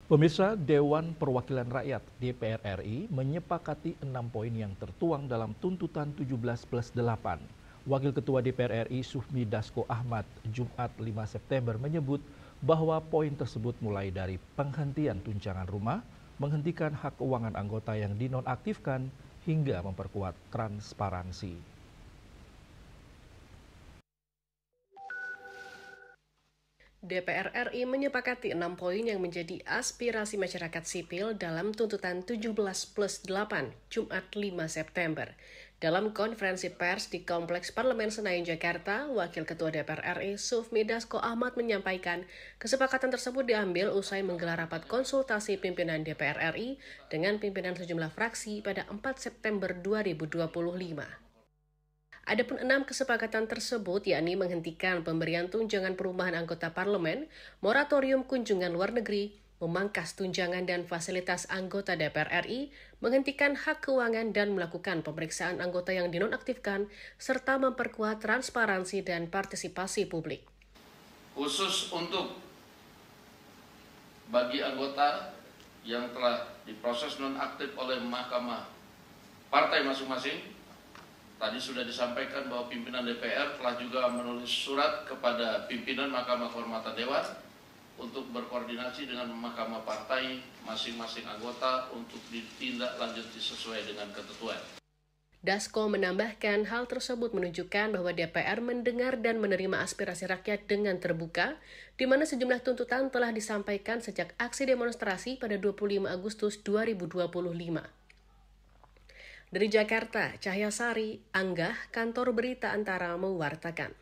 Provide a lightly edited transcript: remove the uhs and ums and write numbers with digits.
Pemirsa, Dewan Perwakilan Rakyat DPR RI menyepakati 6 poin yang tertuang dalam tuntutan 17+8. Wakil Ketua DPR RI Sufmi Dasko Ahmad Jumat 5 September menyebut bahwa poin tersebut mulai dari penghentian tunjangan rumah, menghentikan hak keuangan anggota yang dinonaktifkan, hingga memperkuat transparansi. DPR RI menyepakati 6 poin yang menjadi aspirasi masyarakat sipil dalam tuntutan 17+8 Jumat 5 September. Dalam konferensi pers di Kompleks Parlemen Senayan, Jakarta, Wakil Ketua DPR RI Sufmi Dasko Ahmad menyampaikan kesepakatan tersebut diambil usai menggelar rapat konsultasi pimpinan DPR RI dengan pimpinan sejumlah fraksi pada 4 September 2025. Adapun 6 kesepakatan tersebut yakni menghentikan pemberian tunjangan perumahan anggota parlemen, moratorium kunjungan luar negeri, memangkas tunjangan dan fasilitas anggota DPR RI, menghentikan hak keuangan dan melakukan pemeriksaan anggota yang dinonaktifkan, serta memperkuat transparansi dan partisipasi publik. Khusus untuk bagi anggota yang telah diproses nonaktif oleh mahkamah partai masing-masing, tadi sudah disampaikan bahwa pimpinan DPR telah juga menulis surat kepada pimpinan Mahkamah Kehormatan Dewan untuk berkoordinasi dengan mahkamah partai masing-masing anggota untuk ditindaklanjuti sesuai dengan ketentuan. Dasko menambahkan hal tersebut menunjukkan bahwa DPR mendengar dan menerima aspirasi rakyat dengan terbuka, di mana sejumlah tuntutan telah disampaikan sejak aksi demonstrasi pada 25 Agustus 2025. Dari Jakarta, Cahya Sari, Anggah, Kantor Berita Antara mewartakan.